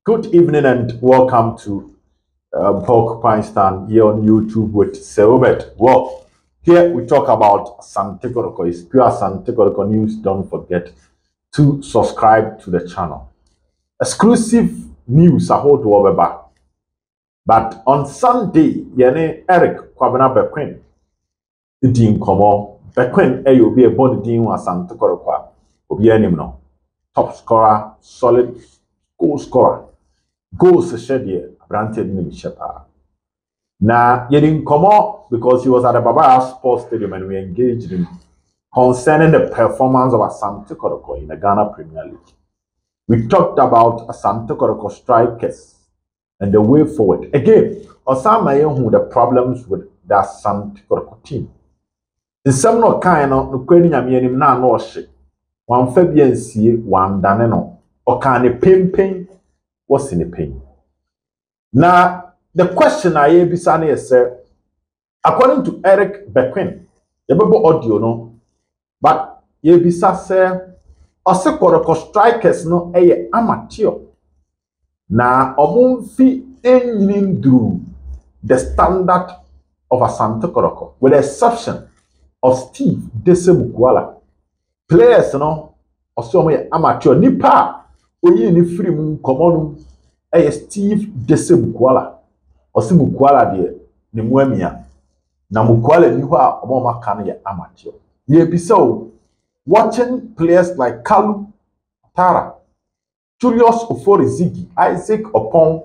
Good evening and welcome to Porcupine Stand here on YouTube with Selbet. Well, here we talk about Asante Kotoko. It's pure Asante Kotoko news. Don't forget to subscribe to the channel. Exclusive news I hold to back. But on Sunday, yene Eric Kwabena Bekoe Din Komo Bekoe will be a body din Asante Kotoko. Obi anim no. Top scorer, solid goal scorer. Goals schedule granted in Shepa. Now, you didn't come up because he was at the Baba Sports Stadium and we engaged him concerning the performance of Asante Kotoko in the Ghana Premier League. We talked about Asante Kotoko strikers and the way forward. Again, Osama who the problems with the Asante Kotoko team. In some no kind of Ukrainian na no shit. One Fabian see one daneno or can a pain. What's in the pain? Now, the question I have is, according to Eric Bekoe, you have audio no, but you have say, also Kotoko strikers no amateur. Now, fi engine through the standard of Asante Kotoko, with the exception of Steve Desebukwala. Players no, also amateur nipa. Oye ni free mu komo no Steve Desebukwala Osibukwala de ne muamia na Mukwala ni ho a omo maka no ye amateur ye bisa o watching players like Kalo, Tara, Julius Oforizigi, Isaac Opon,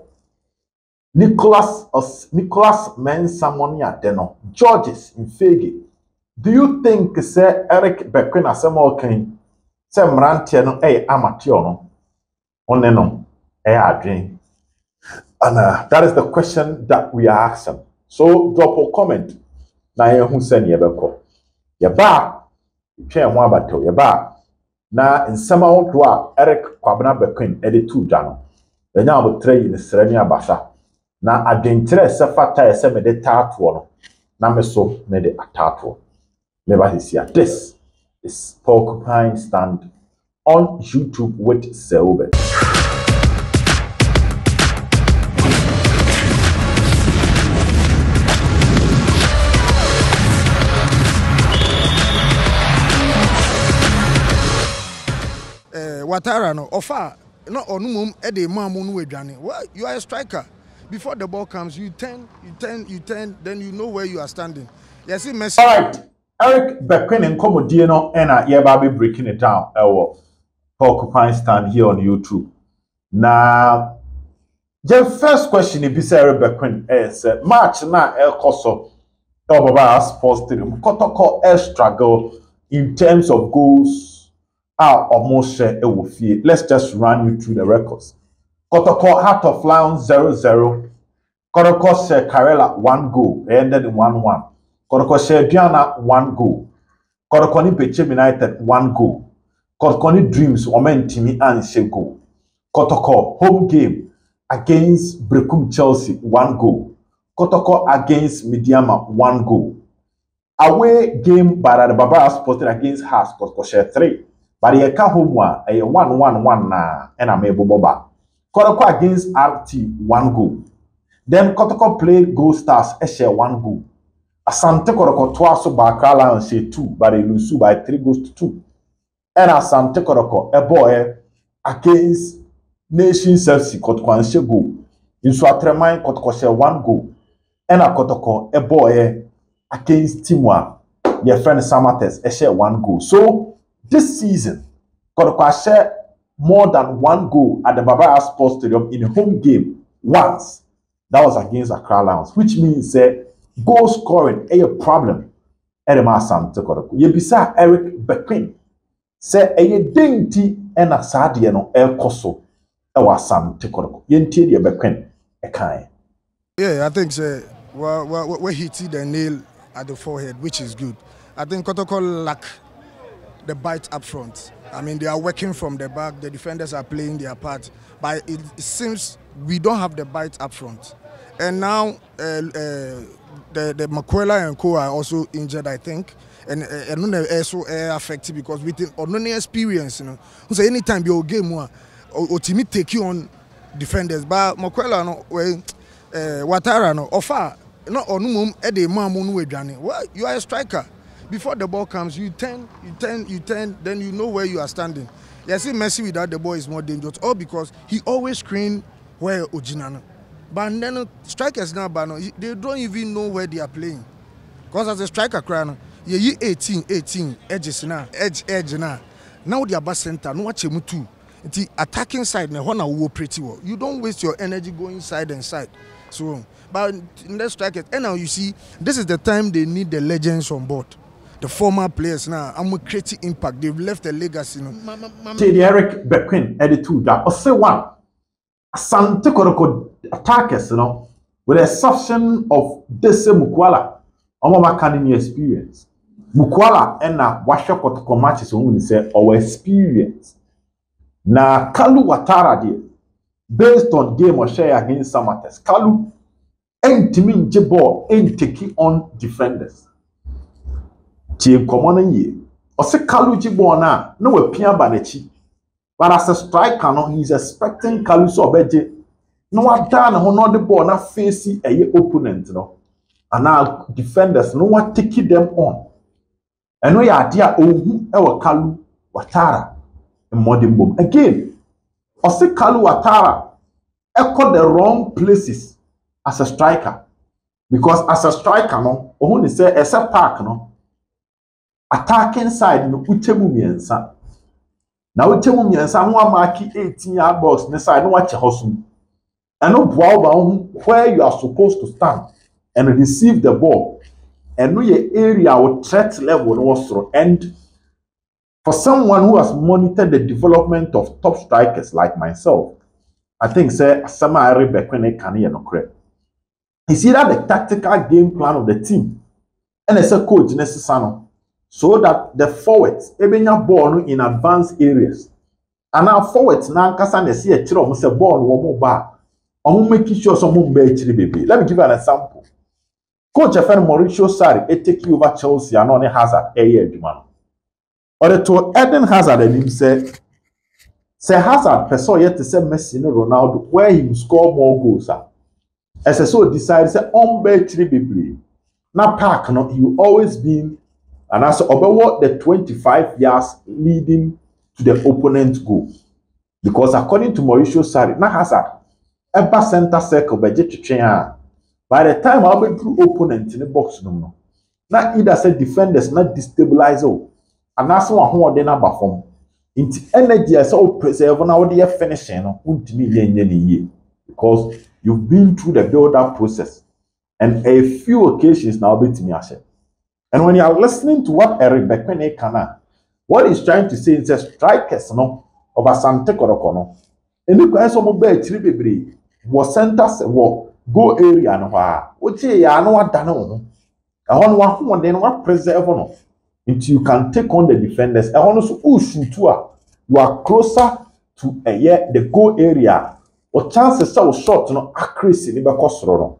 Nicholas Mensamonia Deno, Georges Infege. Do you think say Eric Bekoe na sema okan say mrantie no amateur no on a dream? And that is the question that we are asking. So drop a comment. Na who send Yabeko. Yaba, chair one battle, Yaba. Na in some out Eric Kwabena Bekoe edit 2 Jano. The now will trade in the Serenia Basha. Na adventure Sefata Seme de Tatuano. Nameso made a tatu. Never his here. This is Porcupine Stand on YouTube with Selbet. Watara no offer no onumum e de mamu no adwane. Well, you are a striker. Before the ball comes, you turn, then you know where you are standing. Yes, Messi. All right, Eric Bekoe and Komodie no ena yeba be breaking it down. Porcupine Stand here on YouTube. Now, the first question is Eric Bekoe is match na El Koso Baba Sports Stadium. Kotoko struggle in terms of goals. Almost let's just run you through the records. Kotoko Heart of Lions 0-0. Kotoko Karela 1 goal, ended in 1-1. Kotoko Diana 1 goal. Kotoko ni Bechem United 1 goal. Kotoko ni Dreams Omentimi and Shego. Kotoko home game against Bekoe Chelsea 1 goal. Kotoko against Midiama 1 goal. Away game by the Baba Sports against Haas Kotoko 3. But he ka home one a 1-1-1 na and I'm able boba. Kotoko against RT 1 goal. Then Kotoko played Gold Stars share 1 goal. Asante Kotoko twice by Kalo share 2, but they lose by 3 goals to 2. And Asante Kotoko a boy against Nations FC Kotoko share goal. In Swatremai Kotoko share 1 goal. And Kotoko a boy against Timwa, your friend Samates share 1 goal. So this season, Kotoko share more than 1 goal at the Baba Sports Stadium in a home game once. That was against Accra Lions, which means goal scoring is a problem. Asante Kotoko. Yebisa Eric Bekoe say a dainty and a sadiano El Koso. Asante Kotoko. Yentie the Bekoe a kind. Yeah, I think we hit the nail at the forehead, which is good. I think Kotoko lack the bite up front. I mean, they are working from the back. The defenders are playing their part, but it seems we don't have the bite up front. And now the Makwela and Co are also injured, I think, and also affected because with only experience, you know. So anytime your game or team take you on defenders. But Mokwela no Watara no offer no onumum e de mamu no edwane. Well, you are a striker. Before the ball comes, you turn, then you know where you are standing. You see, Messi without the ball is more dangerous. All because he always screen where Ojinano. But then strikers now, they don't even know where they are playing. Because as a striker, you 18 edges now, edge now. Now they are back center. No watch him too. The attacking side now, work pretty well. You don't waste your energy going side and side. So, but in the strikers, and now you see, this is the time they need the legends on board. The former players now, I'm creating impact. They've left a legacy. The Eric Bekoe edited that. Or say one, Asante Kotoko attackers, with the exception of this Mukwala, our academy experience. Mukwala and na washa Kotoko matches when we say our experience. Na Kalo Watara de, based on game or share against Samates. Kalo ain't mean ball ain't taking on defenders. Chie common ye. Or say Kalo Jibona, no appear banechi. But as a striker, no, he's expecting Kalo so beje. No one done honor the ball, not facing a opponent, and now defenders, no one taking them on. And we are dear Ogum our Kalo Watara and modern boom. Again, or say Kalo Watara echo the wrong places as a striker. Because as a striker, no, only say as a park, no. Attacking side no utemu miensa na utemu miensa ho amaki 18-yard box ne side no wache hosum and no boa where you are supposed to stand and receive the ball and no your area or threat level no was through. And for someone who has monitored the development of top strikers like myself, I think say Asama Bekoe can hear no correct. It's either the tactical game plan of the team and as a coach necessary so that the forwards ebenya ball in advanced areas. And now forwards na nkasa na see a chiro mo say ball wo mo ba. Omo make sure some mo ba chiri baby. Let me give you an example. Coach Efan Mauricio Sarri take over Chelsea and on Hazard adwuma. Or to Eden Hazard and him say Hazard person yet to say Messi no Ronaldo where he score more goals. As I so decide say on ba chiri baby. Na park no he will always be. And as about the 25 yards leading to the opponent's goal. Because according to Mauricio Sarri, na Hazard, ever center circle by J. By the time I'll be through opponent in the box, no. Not either said defenders not destabilize all. And that's one who are then about form. Into energy as all preserve now they are finishing year. Because you've been through the build-up process. And a few occasions now be to me. And when you are listening to what Eric Bekoe can, what he's trying to say is that strikers of Asante Kotoko no. And look at some of the three was centers go area no ha. Oche ya no what done no. And one then what preserve no. Until you can take on the defenders. And also you are closer to the goal area. Or chances so short no accuracy ni bekosoro no.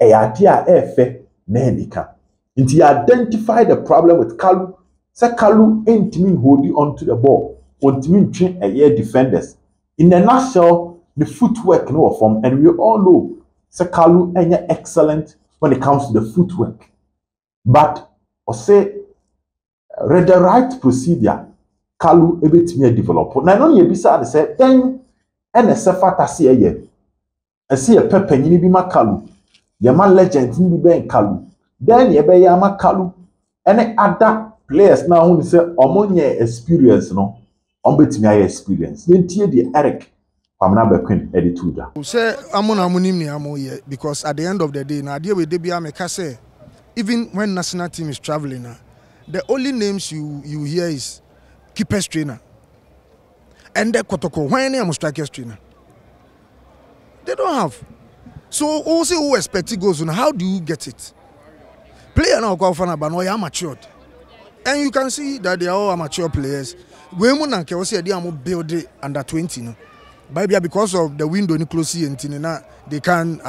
Idea efe na endika. Until you identify the problem with Kalo, say Kalo ain't mean holding on to the ball, won't mean train defenders. In a nutshell, the footwork no form, and we all know say Kalo ain't excellent when it comes to the footwork. But or say read the right procedure, Kalo ebit me develop. Now no ye bisa say then and a sefata see I see a pepper ni bi ma Kalo. Yama legend ni bi ben Kalo. Then you be yama Kalo. Any other players now who say omonye experience no. Ombetimi experience. Yentie the Eric Pamna Bekoe edituda. Say amona amunim ni amoye because at the end of the day na dey we dey bia make say even when national team is traveling the only names you hear is keepers trainer and the Kotoko when am strikers trainer. They don't have. So also who expect it goes on, how do you get it? Player now go for but no you matured. And you can see that they are all amateur players. We mun can say they are build under 20 no. But because of the window ni close and they can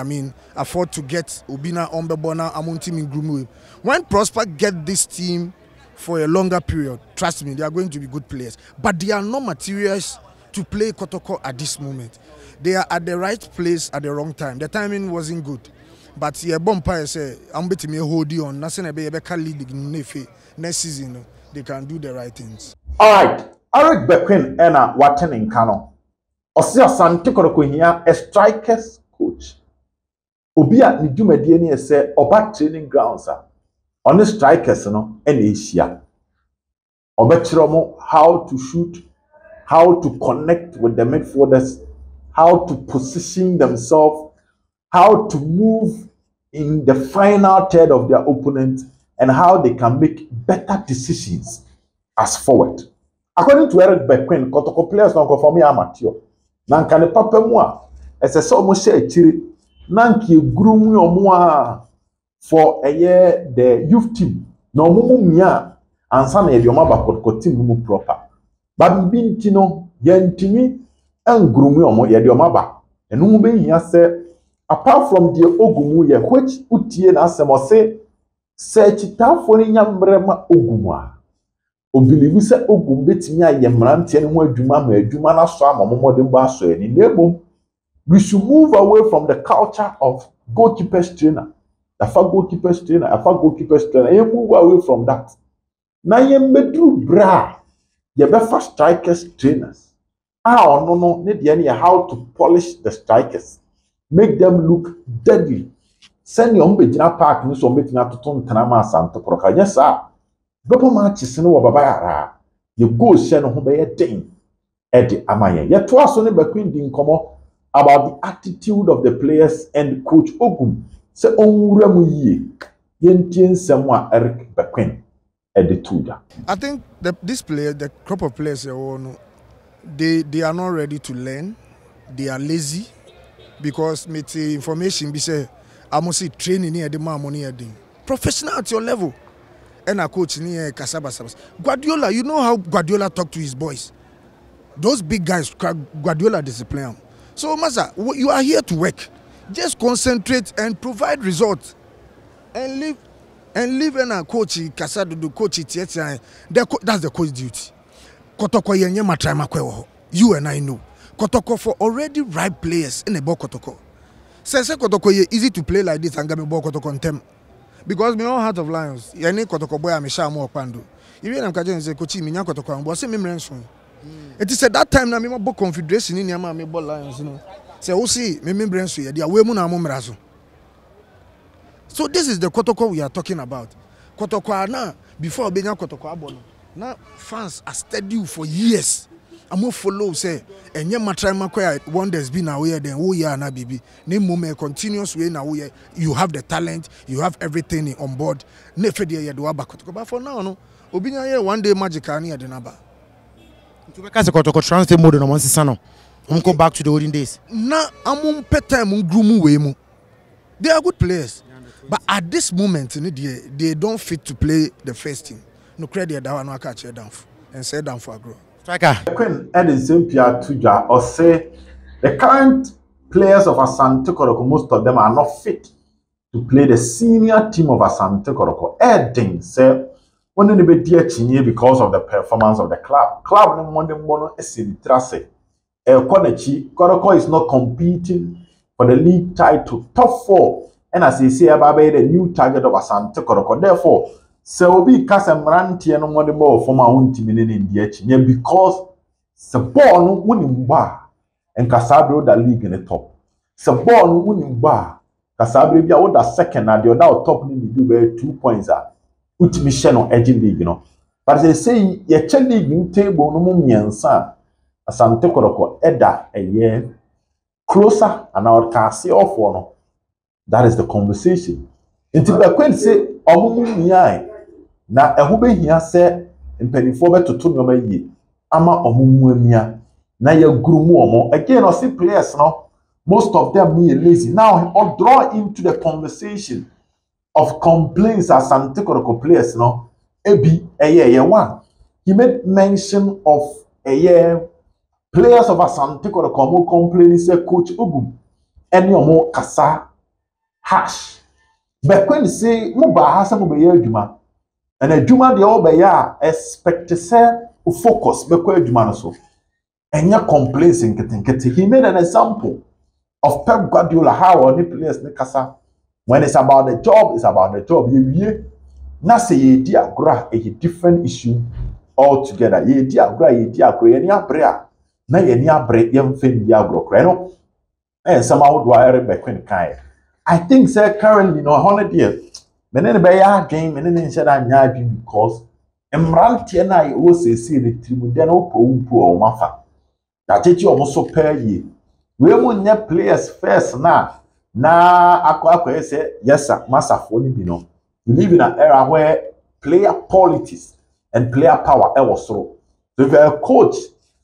afford to get Obina Ombebona Amuntim in Grumu. When Prosper get this team for a longer period, trust me, they are going to be good players. But they are not materials to play Kotoko at this moment. They are at the right place at the wrong time. The timing wasn't good. But yeah, Bompire say, I'm betting me hold you on. Nothing about league next season. They can do the right things. All right. Eric Bekoe and Watan in Kano. Osia Asante Kotoko here, a strikers coach. Obia ni dwumadie ni say oba training grounds on the strikers no and Asia. Obetro how to shoot, how to connect with the midfielders, how to position themselves, how to move in the final third of their opponent, and how they can make better decisions as forward. According to Eric Bekoe, Kotoko players don't go for me amateur. Nanka ne papa mu a ese se omo share chiri nanka eguru omo for the youth team na omo mu mia ansa na ye de omo ba Kotoko team mu proper ba bi ntino ye ntimi enguru mu omo ye de omo ba enu mu be hia se apart from the Ogum ye which utie na asem ose se chitafo ni nyamrema Ogum a Obilivu se Ogum betimi aye mrantie ne ho adwuma ma adwuma na so amomode mba so ani nebom we should move away from the culture of goalkeepers trainer afa goalkeepers trainer you move away from that na ye medru bra ye be for strikers trainers no ne de na how to polish the strikers, make them look deadly. Send your Bejina Park, no so meeting at Ton Tanama Asante Kotoko. Yes, sir. Beppo matches no Babara. You go send home by a thing. Eddie Amaye. Yet twice only Bekoe didn't come about the attitude of the players and Coach Ogum. Say, oh, Remu Yentien Semwa Eric Bekoe at the Tuda. I think this player, the crop of players, they are not ready to learn. They are lazy. Because the information be say I must see training near the money professional at your level and a coach near Kasabas. Guardiola, you know how Guardiola talk to his boys. Those big guys, Guardiola discipline. So Masa, you are here to work. Just concentrate and provide results. And leave and a coach Kasado do coach it. That's the coach duty. Kotoko yenye matrama kwewo. You and I know. Kotoko for already ripe players in the ball Kotoko. Say Kotoko easy to play like this and get me ball Kotoko contem. Because me all Heart of Lions, yani Kotoko boy am sha mo pando. Even am kaje say coach me nya Kotoko am bo say me mrenso. It is at that time na me ball confederation ni am me ball Lions you know. Say o see me mrenso ye dia we mu na mo mraso. So this is the Kotoko we are talking about. Kotoko na before be nya Kotoko abono. Now fans are steady for years. I'm going to follow, say, and your matrama one there's been away, then oh yeah, na bibi. Name moment continuous way now. You have the talent, you have everything on board. Never dia ya do back. But for now, no. Obinya here one day magic ani adenaba. To because Kotoko transfer mode no one sano. Go back to the olden days. Na amum peta mum grumu we mu. They are good players, but at this moment, they don't fit to play the first team. No credit that one no catch down and say down for a grow. Striker. Queen Edison Pia Tuja or say the current players of Asante Kotoko, most of them are not fit to play the senior team of Asante Kotoko. Edding say when they be dear chinye because of the performance of the club. Club no money mono esin trase. Konechi Kotoko is not competing for the league title top 4. And as they say about the new target of Asante Kotoko. Therefore, so obi kasa mrantie no mo de ball for ma wonti me ne ndi achi because the ball no woni mba en kasabro da league in the top the ball no woni mba kasabro bia wo da second na the other top ni bi be 2 points utimi hye no edge league no but they say ye che league table no mu miensa Asante Kotoko eda eye closer and our kasi off no that is the conversation until Bekoe say omumu nyai na ehu be hia se mpanifo betoto nyoma yie ama omumu amia na ya gurumu omo again o see players no most of them me lazy now or draw into the conversation of complaints as Asante Kotoko players no ebi eye one he made mention of players of Asante Kotoko mo complaining say coach Ogum any omo kasa hash Bekoe say mo ba ha se mo be ye adwuma and adwuma de o be ya expect say focus Bekoe adwuma no so and your complaints in Ketinketi. He made an example of Pep Guardiola, how any players Nikasa. When it's about the job, it's about the job. Na say ye diagra a different issue altogether. Ye diagra, any abrea. Na ye ni abre yem fin diagro creno. And somehow do I Bekoe kind. I think sir currently no 100 years. Menen be ya game and said I because Emrantia na I also see the team then opo or mafa. That it almost so pair ye. We won't net players first na akwa say yes sir, master for no. We live in an era where player politics and player power was so. So if you're a coach,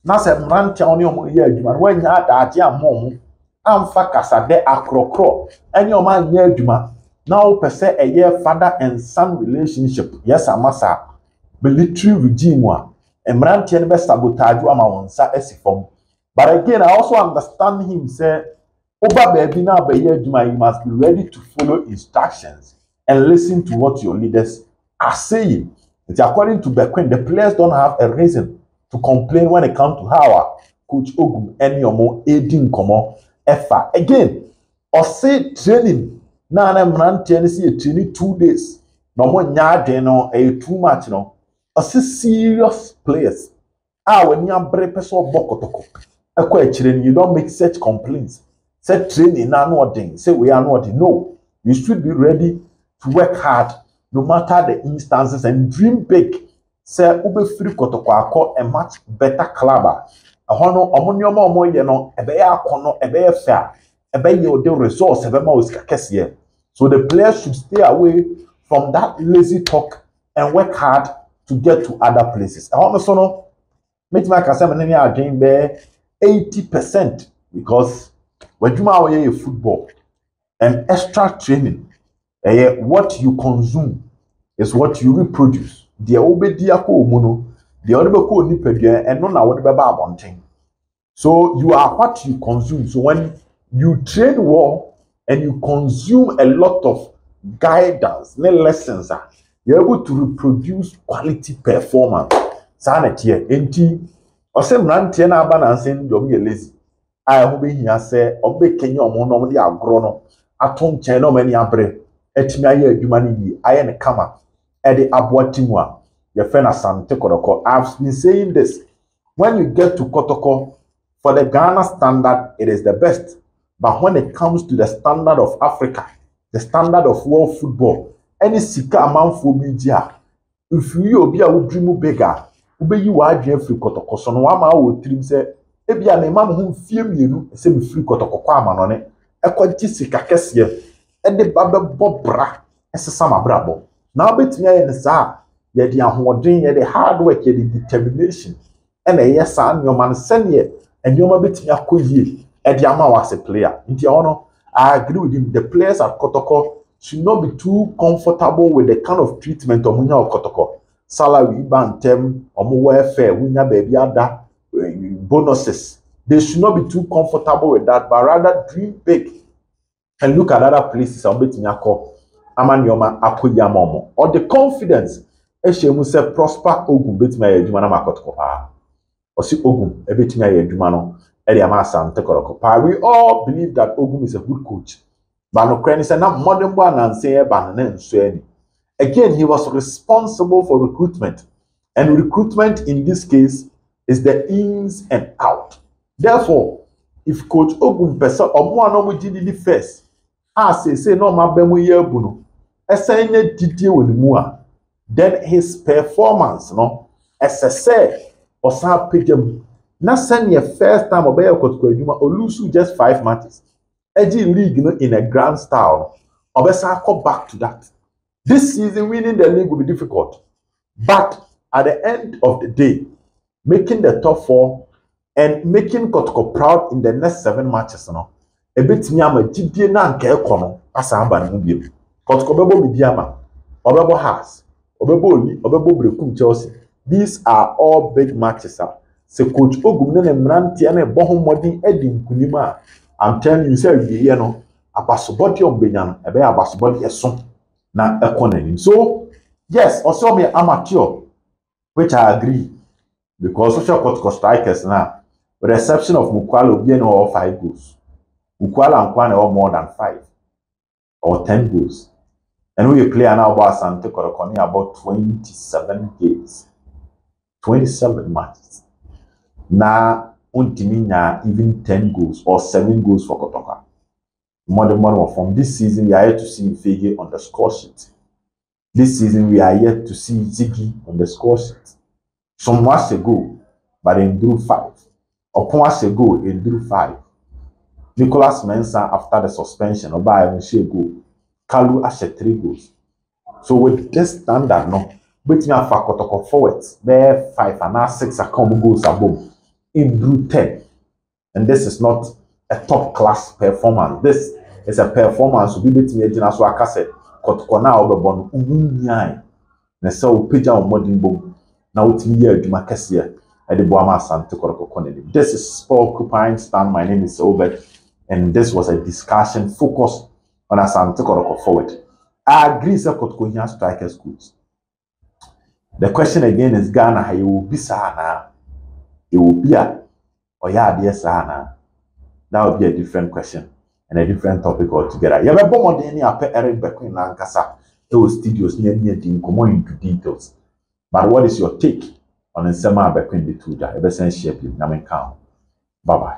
now say Emrantia on your year, when you had that ya mom. Amfa kasa de akrokro any o man ye adwuma now per se a year father and son relationship yes amasa military regime wa emrantie ne be sabotage ama wonsa esifom. But again I also understand him say oba baby na be ye adwuma you must be ready to follow instructions and listen to what your leaders are saying. It's according to Bekoe, the players don't have a reason to complain when it comes to how Coach Ogum any more aiding komo Efa again, or say training. Na Mrantie see a training 2 days. No more nyade no too much no. Or say serious players. When you break person Kotoko. Training, you don't make such complaints. Say training na no thing. Say we are not. No, you should be ready to work hard no matter the instances and dream big. Say ube free Kotoko akọ a much better club. Ahono omonyoma omoye no ebe ya akono ebe ya fair ebe ye the resource ebe ma osika kese. So the players should stay away from that lazy talk and work hard to get to other places. Ahono so no make my kasa menene adwen be 80% because when you are football and extra training what you consume is what you reproduce. The obedi akọ omuno the other beko nipadua and no na what beba abonten. So you are what you consume. So when you train well and you consume a lot of guidance, lessons, you're able to reproduce quality performance. Sanet here, enti ose mrantie na aba na nsen do me lazy. I ho be hia se obe kenya omo no de agro no aton chen no mani abre etimi aye adwuma ni yi aye ne kama e de aboatimu a your friend Asante Kotoko. I've been saying this. When you get to Kotoko, for the Ghana standard, it is the best. But when it comes to the standard of Africa, the standard of world football, any sika amount for media, if you be a dream bigger, ube you are dream free Kotoko. So no one dream say, ebi a man who fear you say me free Kotoko kwa manone. E kwa sika kesiye, e de babe bobra, e se sama brabo. Now bet me en sa. Ye the ahoden ye the hard work ye the determination and a yes and your man send ye and your bit me akoye e the ama was a player nti ono I agree with him. The players at Kotoko should not be too comfortable with the kind of treatment of munya of Kotoko salary bantem omo welfare winya baby ada bonuses. They should not be too comfortable with that but rather dream big and look at other places on bit me akọ amanioma akoya momo or the confidence Eshemu se prosper Ogum betimi aye adwuma na Kotoko pa. Osi Ogum e betimi aye adwuma no e de ama Asante Kotoko pa. We all believe that Ogum is a good coach. But no crane say na modern boy na nse e ba na nso ani. Again, he was responsible for recruitment. And recruitment in this case is the ins and out. Therefore, if Coach Ogum pesa omo anomo gidi first, say no ma bemu ye bu no. Esenye didie wonimu a then his performance no as I said or some pidgem na send your first time obey Kotoko adwuma or lose just 5 matches edgy league no in a grand style obesa come back to that. This season winning the league will be difficult, but at the end of the day making the top 4 and making Kotoko proud in the next 7 matches no a bit me ama gidie na nka ekono asa aba na mu biem. Kotoko bebo bidiama obebo has Obebo Brekum Chelsea. These are all big matches. Se Coach Ogum ne mrantie na ebo homodin edi nkunima. I'm telling you say you no abasobodi ombenya no ebe abasobodi eso na economy. So yes, also me amateur, which I agree because social Kotoko strikers now With the exception of Mukwala, we all 5 goals. Mukwala and Kwane all more than 5 or 10 goals. And we play now about Asante Kotoko about 27 games. 27 matches. Now, Untimina even 10 goals or 7 goals for Kotoko. More from this season, we are yet to see Fege on the score sheet. This season, we are yet to see Ziggy on the score sheet. Some months ago, but in drew 5. Upon months ago, in drew 5. Nicholas Mensah, after the suspension, or by a goal. Kalo has 3 goals. So with this standard, no, but me have Kotoko forwards, there 5 and now 6 are come goals above. In drew 10. And this is not a top class performance. This is a performance to be betting agent as well as said. Kotoko now overborn umunyai. Na so page on modern boom. Now it's me here to my cassia at the Boama Asante Kotoko. This is Sport Occupying Stand. My name is Obed, and this was a discussion focused on Asante Kotoko forward. I agree that Kotoko here strikers good. The question again is Ghana, how you will be sana. It will be a or yeah, dear sana. That would be a different question and a different topic altogether. You have a bomb on any Eric Bekoe in Lancasa. It was studios near come on into details. But what is your take on the summer Bekoe in the two? Ever since shaping, Namen count. Bye bye.